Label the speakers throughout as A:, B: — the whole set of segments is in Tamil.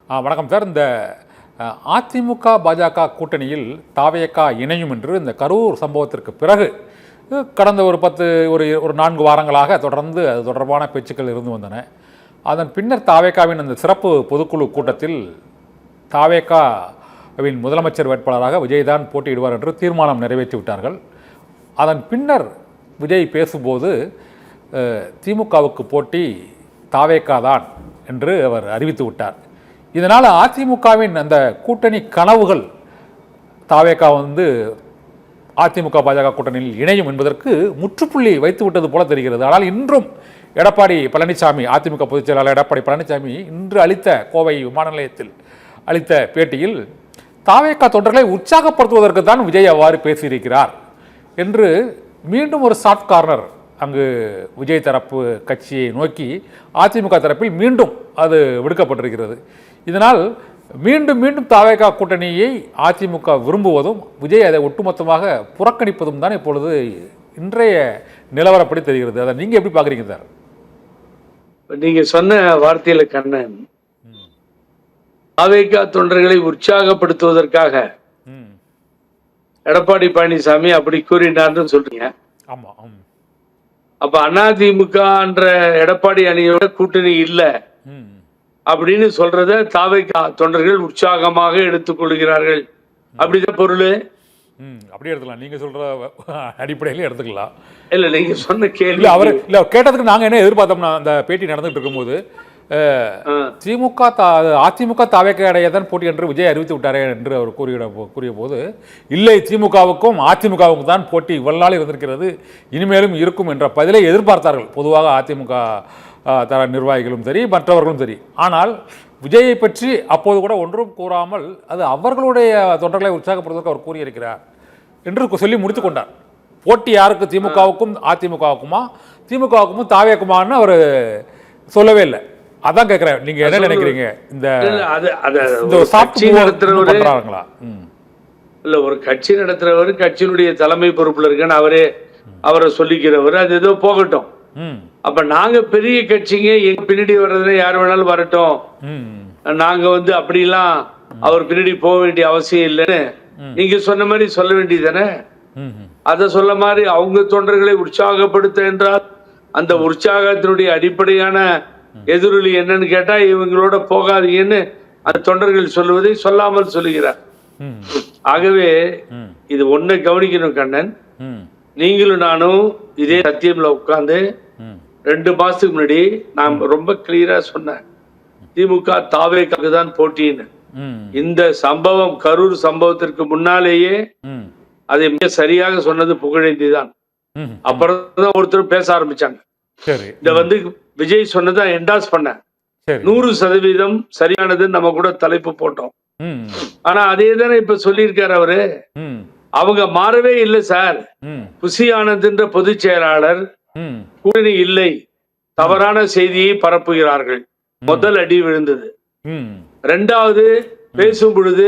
A: வணக்கம் சார். இந்த அதிமுக பாஜக கூட்டணியில் தாவேகா இணையும் என்று இந்த கரூர் சம்பவத்திற்கு பிறகு கடந்த ஒரு 4 வாரங்களாக தொடர்ந்து அது தொடர்பான பேச்சுக்கள் இருந்து வந்தன. அதன் பின்னர் தாவேகாவின் அந்த சிறப்பு பொதுக்குழு கூட்டத்தில் தாவேகாவின் முதலமைச்சர் வேட்பாளராக விஜய் தான் போட்டியிடுவார் என்று தீர்மானம் நிறைவேற்றிவிட்டார்கள். அதன் பின்னர் விஜய் பேசும்போது திமுகவுக்கு போட்டி தாவேகா தான் என்று அவர் அறிவித்து விட்டார். இதனால் அதிமுகவின் அந்த கூட்டணி கனவுகள் தாவேகா அதிமுக பாஜக கூட்டணியில் இணையும் என்பதற்கு முற்றுப்புள்ளி வைத்து விட்டது போல தெரிகிறது. ஆனால் இன்றும் எடப்பாடி பழனிசாமி, அதிமுக பொதுச் செயலாளர் எடப்பாடி பழனிசாமி இன்று கோவை விமான நிலையத்தில் அளித்த பேட்டியில் தாவேகா தொண்டர்களை உற்சாகப்படுத்துவதற்கு தான் விஜய் அவ்வாறு பேசியிருக்கிறார் என்று மீண்டும் ஒரு சாஃப்ட் கார்னர் அங்கு விஜய் தரப்பு கட்சியை நோக்கி அதிமுக தரப்பில் மீண்டும் அது விடுக்கப்பட்டிருக்கிறது. இதனால் மீண்டும் மீண்டும் தாவேகா கூட்டணியை அதிமுக விரும்புவதும் விஜய் அதை ஒட்டுமொத்தமாக புறக்கணிப்பதும் தான் இப்பொழுது இன்றைய நிலவரப்படி தெரிகிறது. அதை நீங்க எப்படி பாக்குறீங்க சார்?
B: நீங்க சொன்ன வார்த்தையில கண்ணன், தாவேகா தொண்டர்களை உற்சாகப்படுத்துவதற்காக எடப்பாடி பழனிசாமி அப்படி கூறினார்னு சொல்றீங்க.
A: ஆமா.
B: அப்ப அதிமுக என்ற எடப்பாடி அணியோட கூட்டணி இல்ல அப்படின்னு சொல்றத தாவேகா தொண்டர்கள் உற்சாகமாக எடுத்துக்கொள்கிறார்கள், அப்படிதான் பொருள்.
A: அப்படி எடுத்துக்கலாம், நீங்க சொல்ற அடிப்படையில எடுத்துக்கலாம்.
B: இல்ல நீங்க சொன்ன கேள்வி
A: அவர் இல்ல கேட்டதுக்கு நாங்க என்ன எதிர்பார்த்தோம்னா, அந்த பேட்டி நடந்துட்டு இருக்கும்போது அதிமுக தாவேகா இடையே தான் போட்டி என்று விஜய் அறிவித்து விட்டாரே என்று அவர் கூறிய போது, இல்லை, திமுகவுக்கும் அதிமுகவுக்கும் தான் போட்டி இவ்வளவு நாள் இருந்திருக்கிறது, இனிமேலும் இருக்கும் என்ற பதிலை எதிர்பார்த்தார்கள் பொதுவாக அதிமுக தர நிர்வாகிகளும் சரி மற்றவர்களும் சரி. ஆனால் விஜயை பற்றி அப்போது கூட ஒன்றும் கூறாமல் அது அவர்களுடைய தொண்டர்களை உற்சாகப்படுவதற்கு அவர் கூறியிருக்கிறார் என்று சொல்லி முடித்து கொண்டார். போட்டி யாருக்கு, திமுகவுக்கும் அதிமுகவுக்குமா, திமுகவுக்கும் தாவேக்குமான்னு அவர் சொல்லவே இல்லை. அதான் கேட்கிறேன், நீங்க என்ன நினைக்கிறீங்க? இந்த
B: கட்சி நடத்துறவரு இல்ல, ஒரு கட்சி நடத்துறவர் கட்சியினுடைய தலைமை பொறுப்புல இருக்கான்னு அவரை சொல்லிக்கிறவர், அது ஏதோ போகட்டும். அப்ப நாங்க பெரிய கட்சிங்க, எங்க பின்னாடி வர்றதுல யார் வேணாலும் வரட்டும், நாங்க அப்படிலாம் அவர் பின்னாடி போக வேண்டிய அவசியம் இல்லைன்னு நீங்க சொன்ன மாதிரி சொல்ல வேண்டியதானே. அத சொல்ல மாதிரி அவங்க தொண்டர்களை உற்சாகப்படுத்த என்றால் அந்த உற்சாகத்தினுடைய அடிப்படையான எதிரொலி என்னன்னு கேட்டா இவங்களோட போகாதீங்கன்னு அந்த தொண்டர்கள் சொல்லுவதை சொல்லாமல் சொல்லுகிறார். ஆகவே இது ஒன்றை கவனிக்கணும் கண்ணன், நீங்களும் நானும் இதே சத்தியம்ல உட்கார்ந்து 2 மாசத்துக்கு முன்னாடி நான் ரொம்ப கிளியரா சொன்னேன், திமுக தாவேகாவுக்கு தான் போட்டின்னு. இந்த சம்பவம், கரூர் சம்பவத்திற்கு முன்னாலேயே அதை மிக சரியாக சொன்னது புகழேந்தி தான். அப்புறம் தான் ஒருத்தர் பேச ஆரம்பிச்சாங்க. இத விஜய் சொன்னதை என்டாஸ் பண்ண 100% சரியானதுன்னு நம்ம கூட தலைப்பு போட்டோம். ஆனா அதே தானே இப்ப சொல்லியிருக்காரு அவரு. அவங்க மாறவே இல்லை சார். புசி ஆனந்த் பொதுச் செயலாளர் கூட்டணி இல்லை, தவறான செய்தியை பரப்புகிறார்கள். முதல் அடி விழுந்தது. 2வது பேசும் பொழுது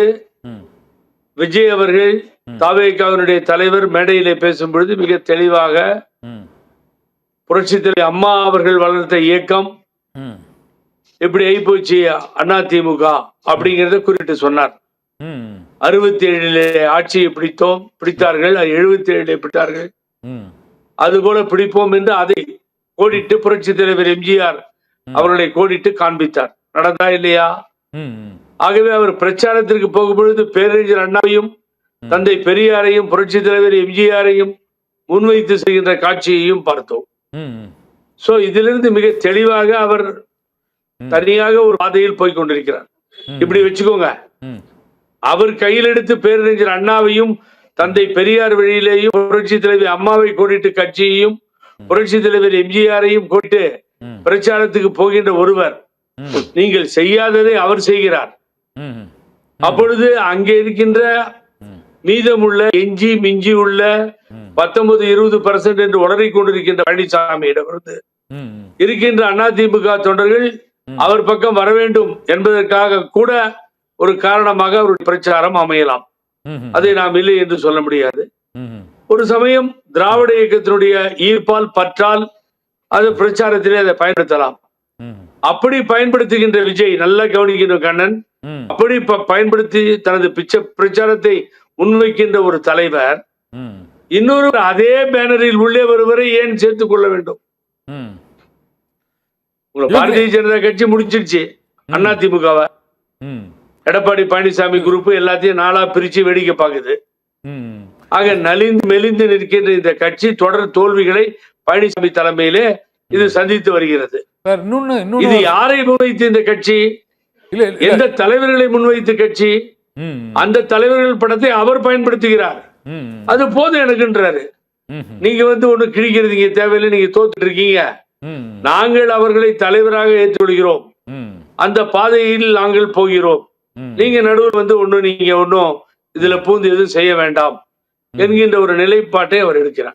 B: விஜய் அவர்கள் தாவேகாவினுடைய தலைவர் மேடையிலே பேசும் பொழுது மிக தெளிவாக புரட்சித் தலைவர் அம்மா அவர்கள் வளர்த்த இயக்கம் எப்படி ஆயிப்போச்சு அதிமுக அப்படிங்கறத குறிப்பிட்டு சொன்னார். 67 ஆட்சியை பிடித்தார்கள், 77 பிடித்தார்கள், அதுபோல பிடிப்போம் என்று அதை கோடிட்டு புரட்சி தலைவர் எம்ஜிஆர் அவர்களை கோடிட்டு காண்பித்தார். நடந்தா இல்லையா? ஆகவே அவர் பிரச்சாரத்திற்கு போகும்பொழுது பேரறிஞர் அண்ணாவையும் தந்தை பெரியாரையும் புரட்சி தலைவர் எம்ஜிஆரையும் முன்வைத்து செய்கின்ற காட்சியையும் பார்த்தோம். சோ இதிலிருந்து மிக தெளிவாக அவர் தனியாக ஒரு பாதையில் போய் கொண்டிருக்கிறார். இப்படி வச்சுக்கோங்க, அவர் கையில் எடுத்து பேரறிஞர் அண்ணாவையும் தந்தை பெரியார் வழியிலேயும் புரட்சி தலைவர் அம்மாவை கோடிட்டு கட்சியையும் புரட்சி தலைவர் எம்ஜிஆரையும் கோடிட்டு பிரச்சாரத்துக்கு போகின்ற ஒருவர் நீங்கள் செய்யாததை அவர் செய்கிறார். அப்பொழுது அங்கே இருக்கின்ற மீதமுள்ள எஞ்சி மிஞ்சி உள்ள 19-20% என்று உளறி கொண்டிருக்கின்ற பழனிசாமியிடமிருந்து இருக்கின்ற அதிமுக தொண்டர்கள் அவர் பக்கம் வர வேண்டும் என்பதற்காக கூட ஒரு காரணமாக அவருடைய பிரச்சாரம் அமையலாம். அதை நாம் இல்லை என்று சொல்ல முடியாது. ஒரு சமயம் திராவிட இயக்கத்தினுடைய ஈர்ப்பால் பற்றால் அது பிரச்சாரத்திலே அதை பயன்படுத்தலாம். அப்படி பயன்படுத்துகின்ற விஜய், நல்லா கவனிக்கின்ற கண்ணன்,
A: ம்,
B: அப்படி பயன்படுத்தி தனது பிரச்சாரத்தை முன்வைக்கின்ற ஒரு தலைவர்
A: ம்,
B: இன்னொரு அதே பேனரில் உள்ளே வருவரை ஏன் சேர்த்துக் கொள்ள வேண்டும்?
A: ம்.
B: உங்களை பாரதிய ஜனதா கட்சி முடிச்சிருச்சு அதிமுகவை.
A: ம்,
B: எடப்பாடி பழனிசாமி குரூப் எல்லாத்தையும் நாளா பிரிச்சு வேடிக்கை பார்க்குது.
A: ம்.
B: ஆக நலிந்து மெலிந்து நிற்கின்ற இந்த கட்சி தொடர் தோல்விகளை பழனிசாமி தலைமையிலே இது சந்தித்து வருகிறது.
A: சார், இன்னொன்னு
B: இது யாரை முன்வைத்து இந்த கட்சி,
A: இல்ல இல்ல.
B: எந்த தலைவர்களை முன்வைத்து கட்சி,
A: ம்,
B: அந்த தலைவர்கள் படத்தை அவர் பயன்படுத்துகிறார்.
A: ம்,
B: அது போதும் எனக்குன்றாரு.
A: ம்,
B: நீங்க ஒண்ணு கிழிக்கிறதுங்க தேவையில்லை, நீங்க தோத்துட்டு இருக்கீங்க.
A: ம்,
B: நாங்கள் அவர்களை தலைவராக ஏற்றுக்கொள்கிறோம்,
A: ம்,
B: அந்த பாதையில் நாங்கள் போகிறோம்.
A: ம்.
B: நீங்க நடுவில் நீங்க ஒன்னும் இதுல பூந்து எதுவும் செய்ய வேண்டாம் என்கின்ற ஒரு நிலைப்பாட்டை அவர் எடுக்கிறார்.